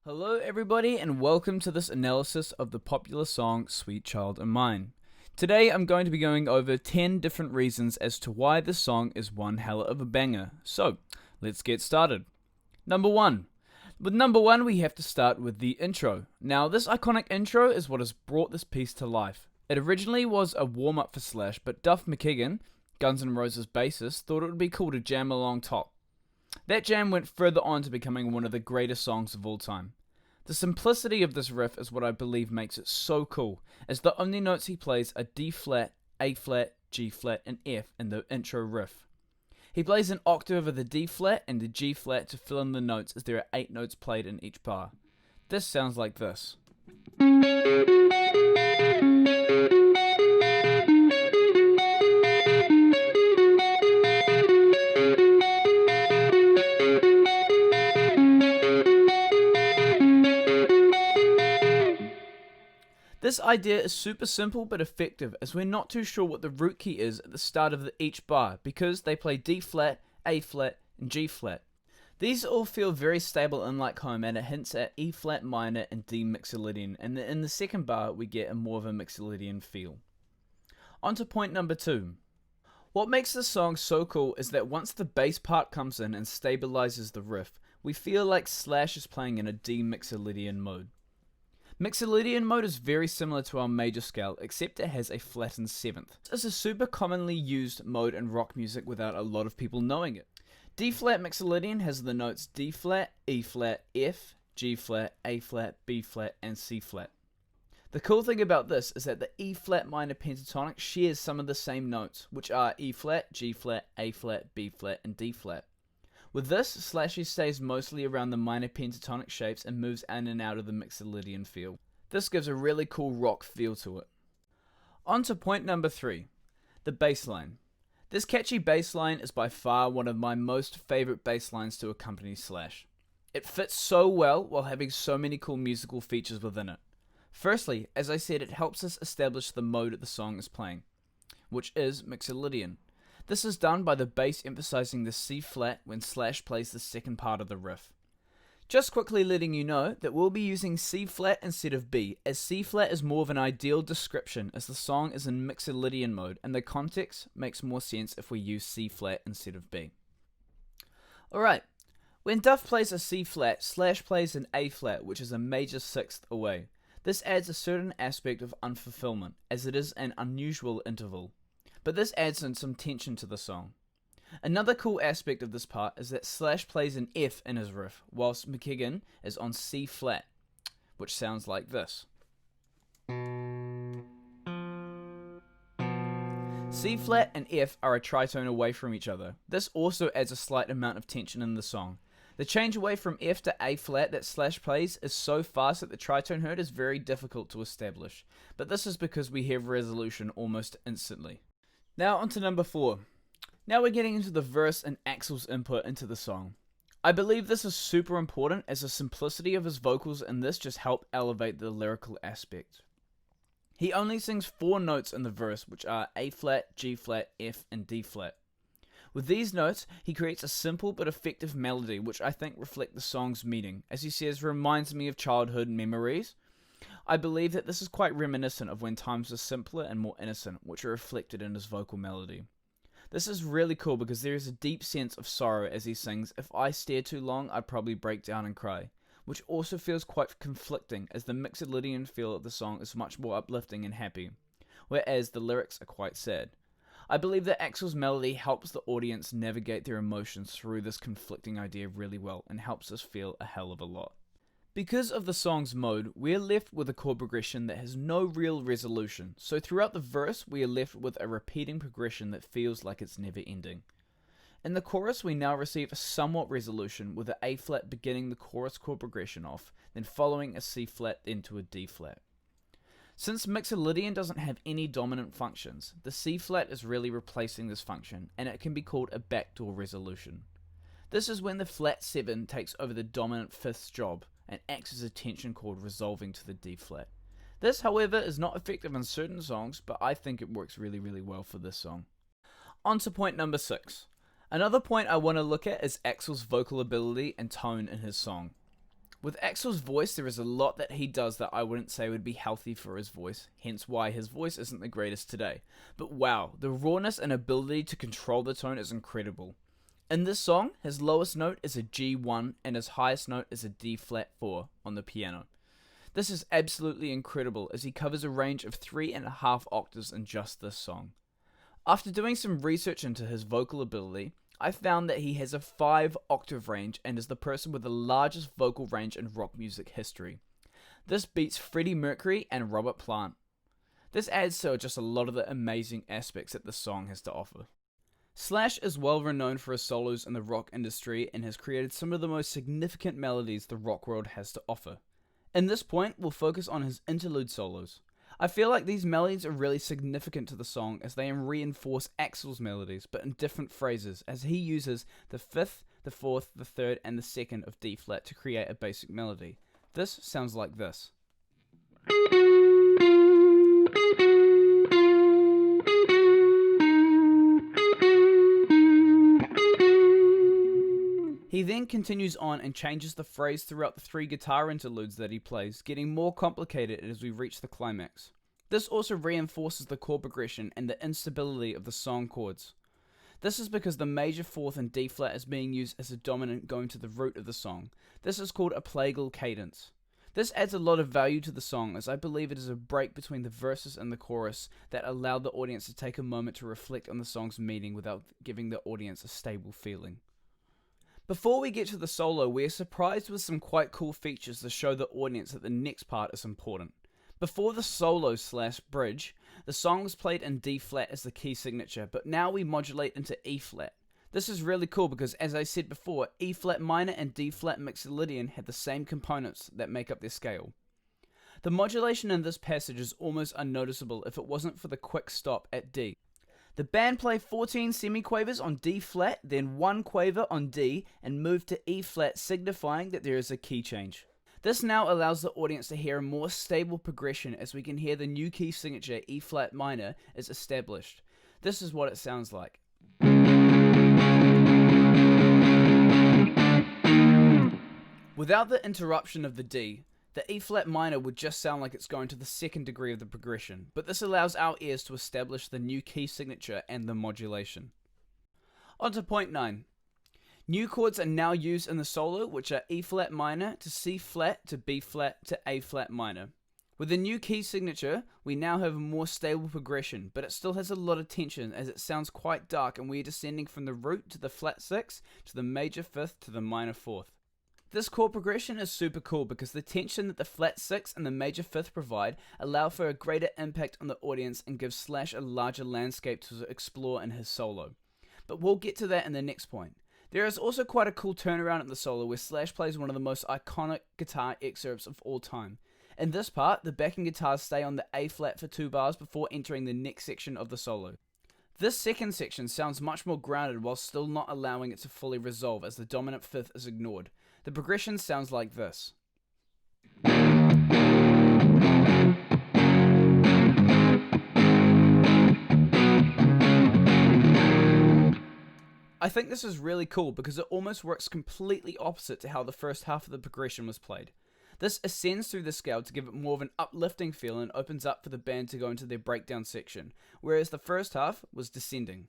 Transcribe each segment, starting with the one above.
Hello, everybody, and welcome to this analysis of the popular song Sweet Child O' Mine. Today, I'm going to be going over 10 different reasons as to why this song is one hell of a banger. So, let's get started. Number 1. With number 1, we have to start with the intro. Now, this iconic intro is what has brought this piece to life. It originally was a warm-up for Slash, but Duff McKagan, Guns N' Roses bassist, thought it would be cool to jam along top. That jam went further on to becoming one of the greatest songs of all time. The simplicity of this riff is what I believe makes it so cool, as the only notes he plays are D flat, A flat, G flat, and F in the intro riff. He plays an octave of the D flat and the G flat to fill in the notes, as there are 8 notes played in each bar. This sounds like this. This idea is super simple but effective, as we're not too sure what the root key is at the start of each bar, because they play D flat, A flat, and G flat. These all feel very stable and like home, and it hints at E flat minor and D mixolydian, and in the second bar we get more of a mixolydian feel. On to point number 2. What makes this song so cool is that once the bass part comes in and stabilizes the riff, we feel like Slash is playing in a D mixolydian mode. Mixolydian mode is very similar to our major scale, except it has a flattened 7th. This is a super commonly used mode in rock music without a lot of people knowing it. D flat mixolydian has the notes D flat, E flat, F, G flat, A flat, B flat, and C flat. The cool thing about this is that the E flat minor pentatonic shares some of the same notes, which are E flat, G flat, A flat, B flat, and D flat. With this, Slashy stays mostly around the minor pentatonic shapes and moves in and out of the mixolydian feel. This gives a really cool rock feel to it. On to point number 3, the bass line. This catchy bass line is by far one of my most favorite bass lines to accompany Slash. It fits so well while having so many cool musical features within it. Firstly, as I said, it helps us establish the mode the song is playing, which is mixolydian. This is done by the bass emphasizing the C flat when Slash plays the second part of the riff. Just quickly letting you know that we'll be using C flat instead of B, as C flat is more of an ideal description as the song is in mixolydian mode and the context makes more sense if we use C flat instead of B. Alright, when Duff plays a C flat, Slash plays an A flat, which is a major 6th away. This adds a certain aspect of unfulfillment, as it is an unusual interval. But this adds in some tension to the song. Another cool aspect of this part is that Slash plays an F in his riff, whilst McKagan is on C flat, which sounds like this. C flat and F are a tritone away from each other. This also adds a slight amount of tension in the song. The change away from F to A flat that Slash plays is so fast that the tritone heard is very difficult to establish, but this is because we have resolution almost instantly. Now on to number 4. Now we're getting into the verse and Axl's input into the song. I believe this is super important, as the simplicity of his vocals in this just help elevate the lyrical aspect. He only sings 4 notes in the verse, which are A flat, G flat, F, and D flat. With these notes, he creates a simple but effective melody, which I think reflect the song's meaning. As he says, reminds me of childhood memories. I believe that this is quite reminiscent of when times were simpler and more innocent, which are reflected in his vocal melody. This is really cool because there is a deep sense of sorrow as he sings, "If I stare too long, I'd probably break down and cry," which also feels quite conflicting, as the mixolydian feel of the song is much more uplifting and happy, whereas the lyrics are quite sad. I believe that Axl's melody helps the audience navigate their emotions through this conflicting idea really well and helps us feel a hell of a lot. Because of the song's mode, we are left with a chord progression that has no real resolution, so throughout the verse we are left with a repeating progression that feels like it's never ending. In the chorus we now receive a somewhat resolution, with the A flat beginning the chorus chord progression off, then following a C flat into a D flat. Since mixolydian doesn't have any dominant functions, the C flat is really replacing this function, and it can be called a backdoor resolution. This is when the flat 7 takes over the dominant 5th's job, and acts as a tension chord resolving to the D flat. This, however, is not effective in certain songs, but I think it works really well for this song. On to point number 6. Another point I want to look at is Axl's vocal ability and tone in his song. With Axl's voice, there is a lot that he does that I wouldn't say would be healthy for his voice, hence why his voice isn't the greatest today. But wow, the rawness and ability to control the tone is incredible. In this song, his lowest note is a G1 and his highest note is a D flat 4 on the piano. This is absolutely incredible as he covers a range of 3.5 octaves in just this song. After doing some research into his vocal ability, I found that he has a 5-octave range and is the person with the largest vocal range in rock music history. This beats Freddie Mercury and Robert Plant. This adds to just a lot of the amazing aspects that the song has to offer. Slash is well renowned for his solos in the rock industry and has created some of the most significant melodies the rock world has to offer. In this point, we'll focus on his interlude solos. I feel like these melodies are really significant to the song as they reinforce Axl's melodies, but in different phrases, as he uses the 5th, the 4th, the 3rd, and the 2nd of D flat to create a basic melody. This sounds like this. He then continues on and changes the phrase throughout the 3 guitar interludes that he plays, getting more complicated as we reach the climax. This also reinforces the chord progression and the instability of the song chords. This is because the major 4th in D flat is being used as a dominant going to the root of the song. This is called a plagal cadence. This adds a lot of value to the song as I believe it is a break between the verses and the chorus that allowed the audience to take a moment to reflect on the song's meaning without giving the audience a stable feeling. Before we get to the solo, we are surprised with some quite cool features to show the audience that the next part is important. Before the solo / bridge, the song was played in D flat as the key signature, but now we modulate into E flat. This is really cool because, as I said before, E flat minor and D flat mixolydian have the same components that make up their scale. The modulation in this passage is almost unnoticeable if it wasn't for the quick stop at D. The band play 14 semiquavers on D flat, then 1 quaver on D, and move to E flat, signifying that there is a key change. This now allows the audience to hear a more stable progression as we can hear the new key signature E flat minor is established. This is what it sounds like. Without the interruption of the D, the E flat minor would just sound like it's going to the 2nd degree of the progression, but this allows our ears to establish the new key signature and the modulation. On to point 9. New chords are now used in the solo, which are E flat minor to C flat to B flat to A flat minor. With the new key signature, we now have a more stable progression, but it still has a lot of tension as it sounds quite dark and we are descending from the root to the flat 6 to the major 5th to the minor 4th. This chord progression is super cool because the tension that the flat 6 and the major 5th provide allow for a greater impact on the audience and give Slash a larger landscape to explore in his solo. But we'll get to that in the next point. There is also quite a cool turnaround in the solo where Slash plays one of the most iconic guitar excerpts of all time. In this part, the backing guitars stay on the A flat for 2 bars before entering the next section of the solo. This second section sounds much more grounded while still not allowing it to fully resolve as the dominant 5th is ignored. The progression sounds like this. I think this is really cool because it almost works completely opposite to how the first half of the progression was played. This ascends through the scale to give it more of an uplifting feel and opens up for the band to go into their breakdown section, whereas the first half was descending.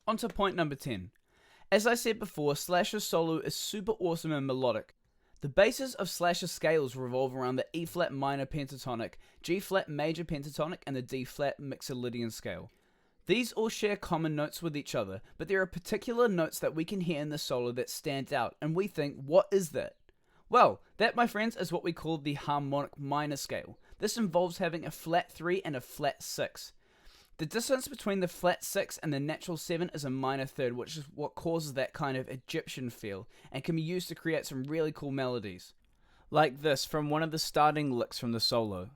On to point number 10. As I said before, Slash's solo is super awesome and melodic. The bases of Slash's scales revolve around the E flat minor pentatonic, G flat major pentatonic, and the D flat mixolydian scale. These all share common notes with each other, but there are particular notes that we can hear in the solo that stand out, and we think, what is that? Well, that, my friends, is what we call the harmonic minor scale. This involves having a flat 3 and a flat 6. The distance between the flat 6 and the natural 7 is a minor third, which is what causes that kind of Egyptian feel, and can be used to create some really cool melodies. Like this from one of the starting licks from the solo.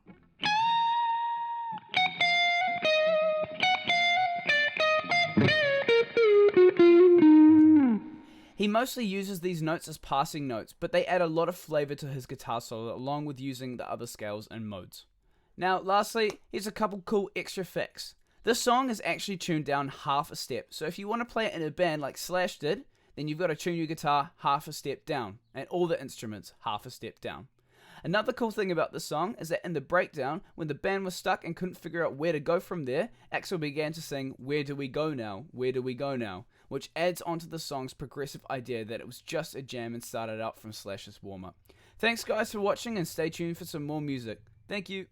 He mostly uses these notes as passing notes, but they add a lot of flavor to his guitar solo along with using the other scales and modes. Now, lastly, here's a couple cool extra facts. This song is actually tuned down half a step, so if you want to play it in a band like Slash did, then you've got to tune your guitar half a step down, and all the instruments half a step down. Another cool thing about the song is that in the breakdown, when the band was stuck and couldn't figure out where to go from there, Axl began to sing, "Where do we go now? Where do we go now?" which adds onto the song's progressive idea that it was just a jam and started out from Slash's warm-up. Thanks guys for watching, and stay tuned for some more music. Thank you.